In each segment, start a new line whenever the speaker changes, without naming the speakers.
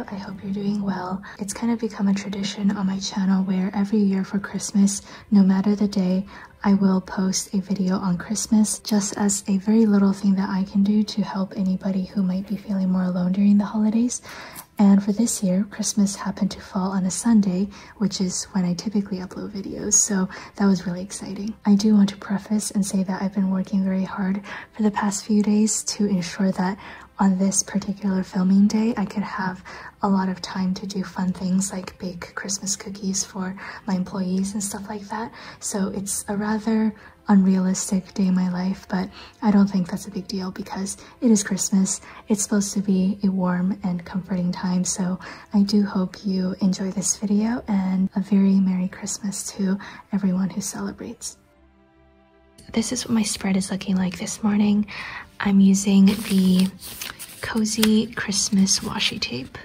video. I hope you're doing well. It's kind of become a tradition on my channel where every year for Christmas, no matter the day, I will post a video on Christmas just as a very little thing that I can do to help anybody who might be feeling more alone during the holidays. And for this year, Christmas happened to fall on a Sunday, which is when I typically upload videos, so that was really exciting. I do want to preface and say that I've been working very hard for the past few days to ensure that on this particular filming day, I could have a lot of time to do fun things like bake Christmas cookies for my employees and stuff like that. So it's a rather unrealistic day in my life, but I don't think that's a big deal because it is Christmas. It's supposed to be a warm and comforting time, so I do hope you enjoy this video and a very Merry Christmas to everyone who celebrates. This is what my spread is looking like this morning. I'm using the Cozy Christmas washi tape.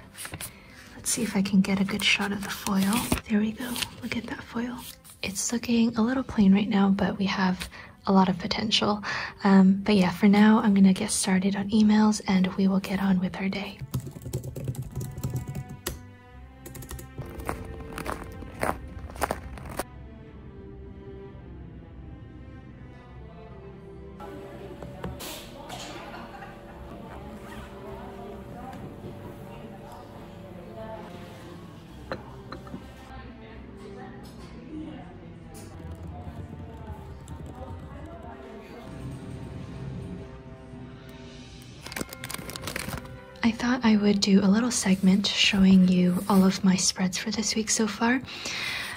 Let's see if I can get a good shot of the foil. There we go. Look at that foil. It's looking a little plain right now, but we have a lot of potential. But yeah, for now, I'm gonna get started on emails and we will get on with our day. I thought I would do a little segment showing you all of my spreads for this week so far.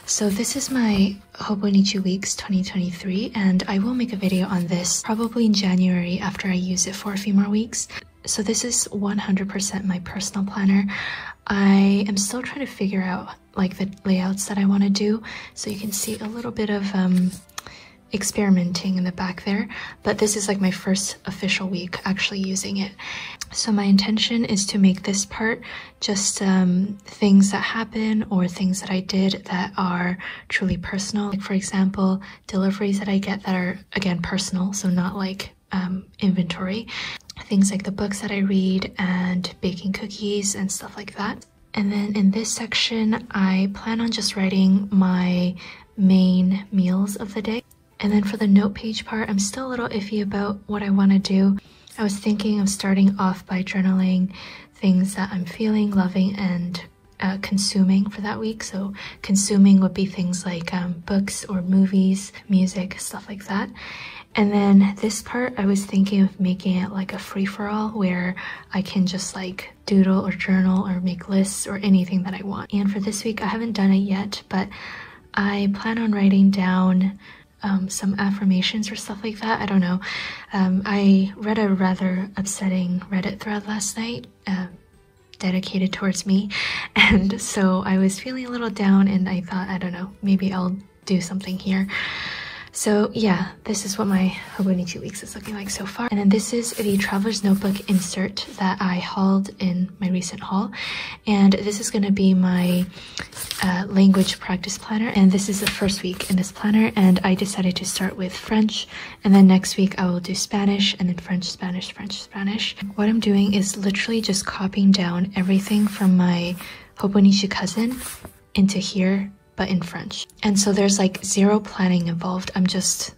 So this is my Hobonichi Weeks 2023, and I will make a video on this probably in January after I use it for a few more weeks. So this is 100% my personal planner. I am still trying to figure out like the layouts that I want to do. So you can see a little bit of experimenting in the back there, but this is like my first official week actually using it. So my intention is to make this part just things that happen or things that I did that are truly personal. Like for example, deliveries that I get that are again personal, so not like inventory. Things like the books that I read and baking cookies and stuff like that. And then in this section, I plan on just writing my main meals of the day. And then for the note page part, I'm still a little iffy about what I want to do. I was thinking of starting off by journaling things that I'm feeling, loving, and consuming for that week. So consuming would be things like books or movies, music, stuff like that. And then this part, I was thinking of making it like a free-for-all where I can just like doodle or journal or make lists or anything that I want. And for this week, I haven't done it yet, but I plan on writing down some affirmations or stuff like that. I don't know. I read a rather upsetting Reddit thread last night dedicated towards me, and so I was feeling a little down and I thought, I don't know, maybe I'll do something here. So yeah, this is what my Hobonichi Weeks is looking like so far. And then this is the Traveler's Notebook insert that I hauled in my recent haul. And this is going to be my language practice planner. And this is the first week in this planner. And I decided to start with French. And then next week I will do Spanish and then French, Spanish, French, Spanish. What I'm doing is literally just copying down everything from my Hobonichi cousin into here, but in French. And so there's like zero planning involved. I'm just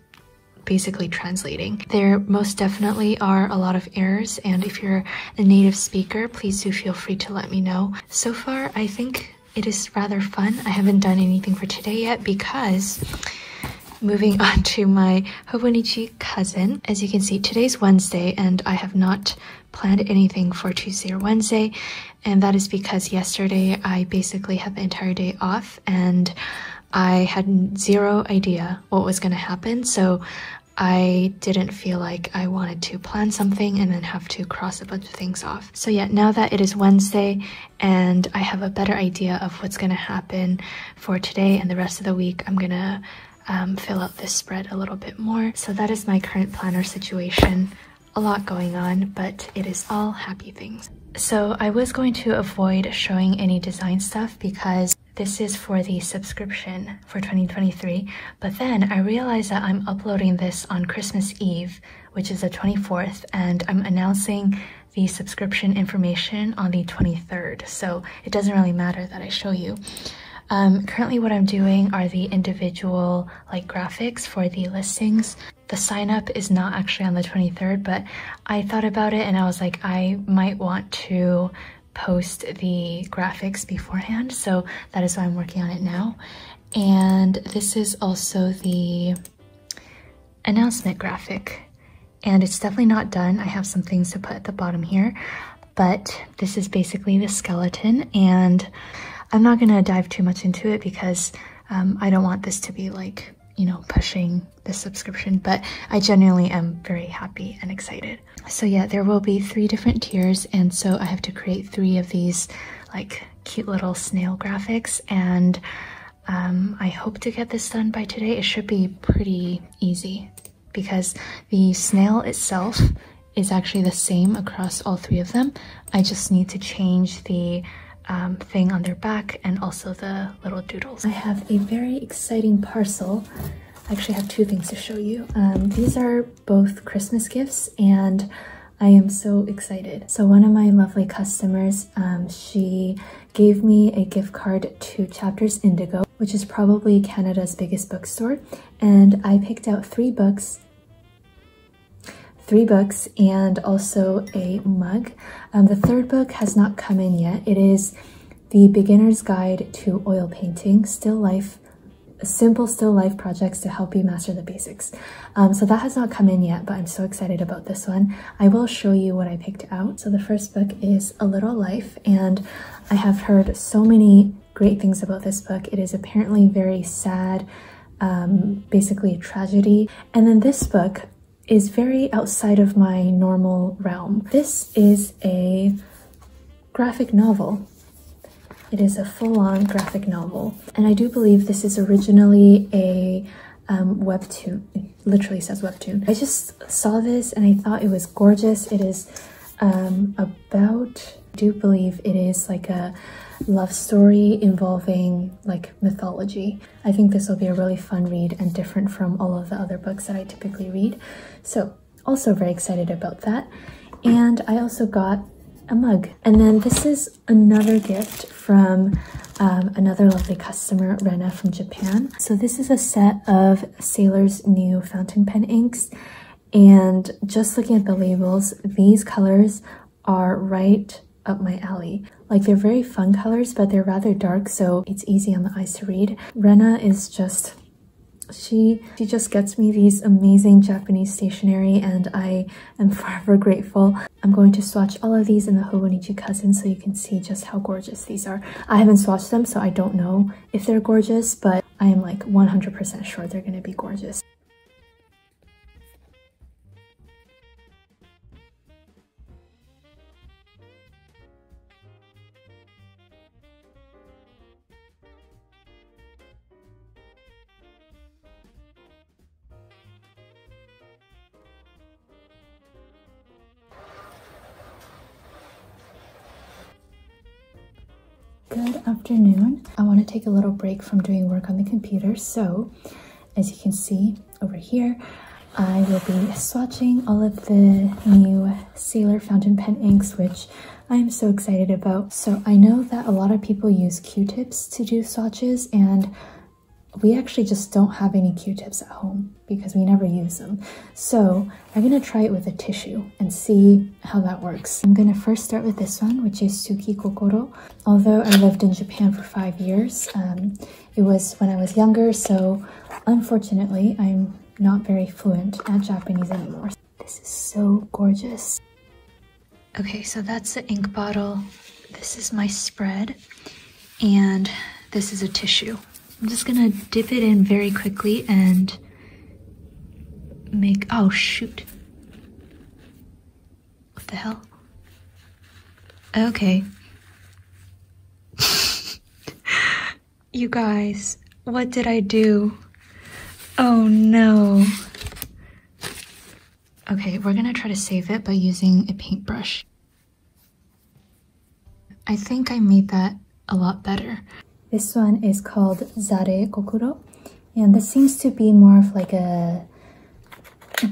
basically translating. There most definitely are a lot of errors, and if you're a native speaker, please do feel free to let me know. So far, I think it is rather fun. I haven't done anything for today yet because moving on to my Hobonichi cousin. As you can see, today's Wednesday and I have not planned anything for Tuesday or Wednesday, and that is because yesterday I basically had the entire day off and I had zero idea what was going to happen, so I didn't feel like I wanted to plan something and then have to cross a bunch of things off. So yeah, now that it is Wednesday and I have a better idea of what's going to happen for today and the rest of the week, I'm gonna fill out this spread a little bit more. So that is my current planner situation. A lot going on, but it is all happy things. So I was going to avoid showing any design stuff because this is for the subscription for 2023, but then I realized that I'm uploading this on Christmas Eve, which is the 24th, and I'm announcing the subscription information on the 23rd, so it doesn't really matter that I show you. Currently what I'm doing are the individual like graphics for the listings. The sign up is not actually on the 23rd, but I thought about it and I was like, I might want to post the graphics beforehand, so that is why I'm working on it now. And this is also the announcement graphic, and it's definitely not done. I have some things to put at the bottom here, but this is basically the skeleton, and I'm not gonna dive too much into it because I don't want this to be like, you know, pushing the subscription, but I genuinely am very happy and excited. So yeah, there will be 3 different tiers, and so I have to create 3 of these like cute little snail graphics, and I hope to get this done by today. It should be pretty easy because the snail itself is actually the same across all 3 of them. I just need to change the thing on their back and also the little doodles. I have a very exciting parcel. I actually have 2 things to show you. These are both Christmas gifts and I am so excited. So one of my lovely customers, she gave me a gift card to Chapters Indigo, which is probably Canada's biggest bookstore, and I picked out 3 books and also a mug. The 3rd book has not come in yet. It is The Beginner's Guide to Oil Painting, Simple Still Life Projects to Help You Master the Basics. So that has not come in yet, but I'm so excited about this one. I will show you what I picked out. So the first book is A Little Life, and I have heard so many great things about this book. It is apparently very sad, basically a tragedy. And then this book is very outside of my normal realm. This is a graphic novel. It is a full-on graphic novel, and I do believe this is originally a webtoon. It literally says webtoon. I just saw this and I thought it was gorgeous. It is about, I do believe it is like a love story involving like mythology. I think this will be a really fun read and different from all of the other books that I typically read. So also very excited about that. And I also got a mug. And then this is another gift from another lovely customer, Rena from Japan. So this is a set of Sailor's New fountain pen inks, and just looking at the labels, these colors are right up my alley. Like, they're very fun colors, but they're rather dark, so it's easy on the eyes to read. Rena is just, she just gets me these amazing Japanese stationery, and I am forever grateful. I'm going to swatch all of these in the Hobonichi Cousin so you can see just how gorgeous these are. I haven't swatched them, so I don't know if they're gorgeous, but I am like 100% sure they're going to be gorgeous. Good afternoon. I want to take a little break from doing work on the computer, so as you can see over here, I will be swatching all of the new Sailor fountain pen inks, which I am so excited about. So I know that a lot of people use Q-tips to do swatches, and we actually just don't have any Q-tips at home because we never use them. So I'm gonna try it with a tissue and see how that works. I'm gonna first start with this one, which is Suki Kokoro. Although I lived in Japan for 5 years, it was when I was younger, so unfortunately I'm not very fluent at Japanese anymore. This is so gorgeous. Okay, so that's the ink bottle. This is my spread, and this is a tissue. I'm just gonna dip it in very quickly and make, oh shoot. What the hell? Okay. You guys, what did I do? Oh no. Okay, we're gonna try to save it by using a paintbrush. I think I made that a lot better. This one is called Zare Kokuro, and this seems to be more of like a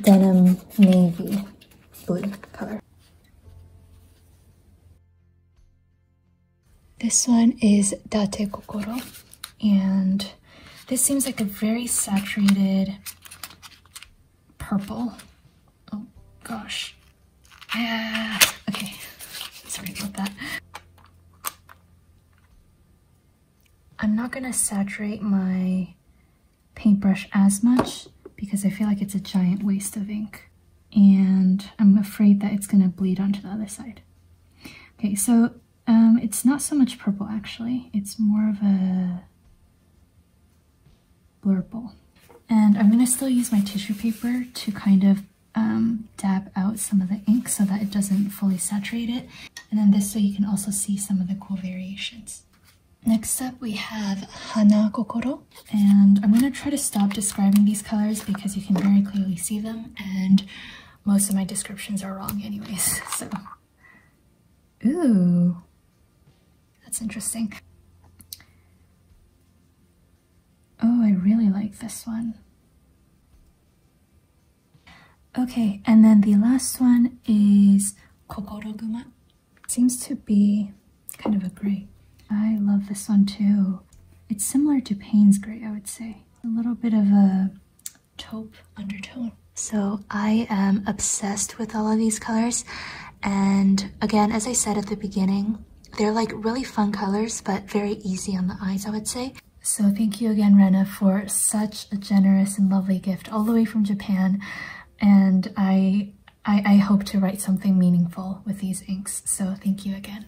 denim navy blue color. This one is Date Kokoro, and this seems like a very saturated purple. Oh gosh. Yeah. Okay, sorry about that. I'm not gonna saturate my paintbrush as much because I feel like it's a giant waste of ink, and I'm afraid that it's gonna bleed onto the other side. Okay, so it's not so much purple actually, it's more of a blurple. And I'm gonna still use my tissue paper to kind of dab out some of the ink so that it doesn't fully saturate it. And then this way you can also see some of the cool variations. Next up we have Hana Kokoro, and I'm going to try to stop describing these colors because you can very clearly see them and most of my descriptions are wrong anyways, so. Ooh, that's interesting. Oh, I really like this one. Okay, and then the last one is Kokoroguma. Seems to be kind of a gray. I love this one too. It's similar to Payne's gray, I would say. A little bit of a taupe undertone. So I am obsessed with all of these colors. And again, as I said at the beginning, they're like really fun colors, but very easy on the eyes, I would say. So thank you again, Rena, for such a generous and lovely gift all the way from Japan. And I hope to write something meaningful with these inks. So thank you again.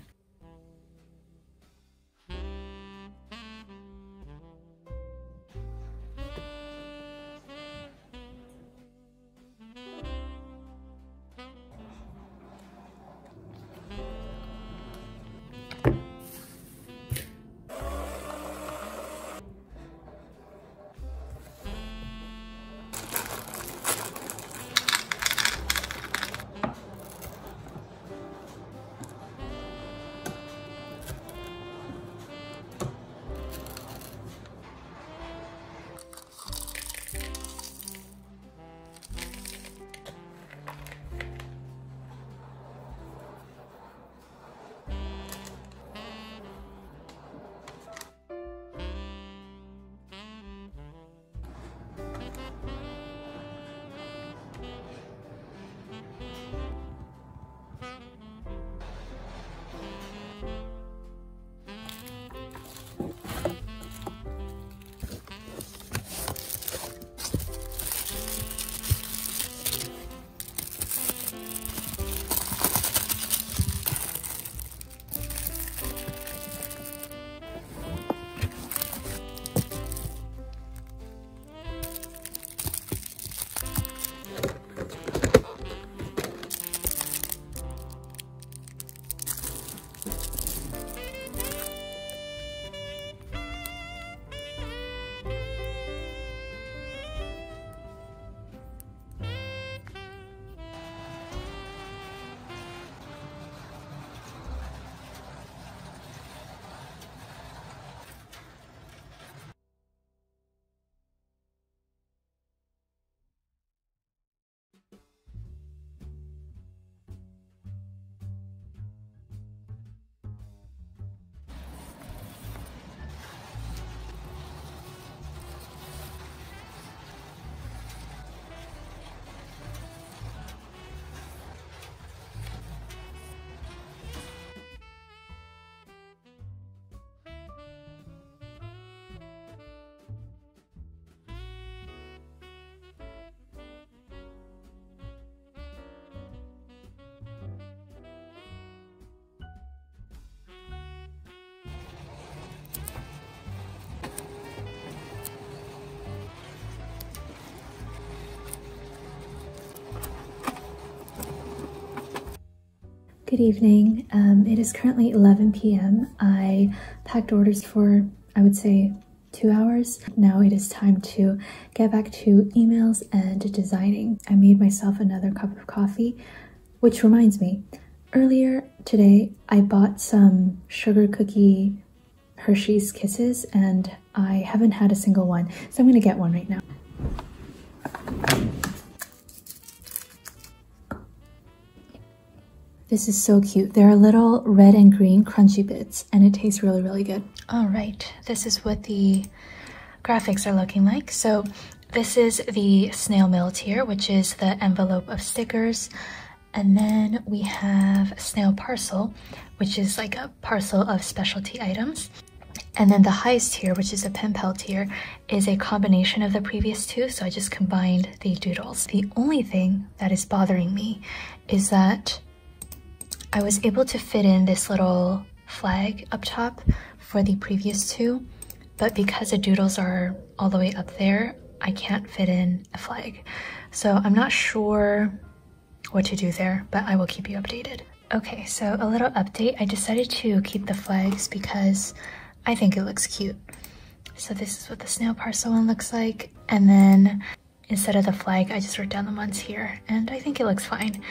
Good evening. It is currently 11 p.m. I packed orders for, I would say, 2 hours. Now it is time to get back to emails and designing. I made myself another cup of coffee, which reminds me, earlier today I bought some sugar cookie Hershey's Kisses and I haven't had a single one, so I'm gonna get one right now. This is so cute. They're little red and green crunchy bits, and it tastes really, really good. All right, this is what the graphics are looking like. So this is the snail mail tier, which is the envelope of stickers. And then we have snail parcel, which is like a parcel of specialty items. And then the highest tier, which is a pen pal tier, is a combination of the previous two, so I just combined the doodles. The only thing that is bothering me is that I was able to fit in this little flag up top for the previous two, but because the doodles are all the way up there, I can't fit in a flag. So I'm not sure what to do there, but I will keep you updated. Okay, so a little update. I decided to keep the flags because I think it looks cute. So this is what the snail parcel one looks like. And then instead of the flag, I just wrote down the months here, and I think it looks fine.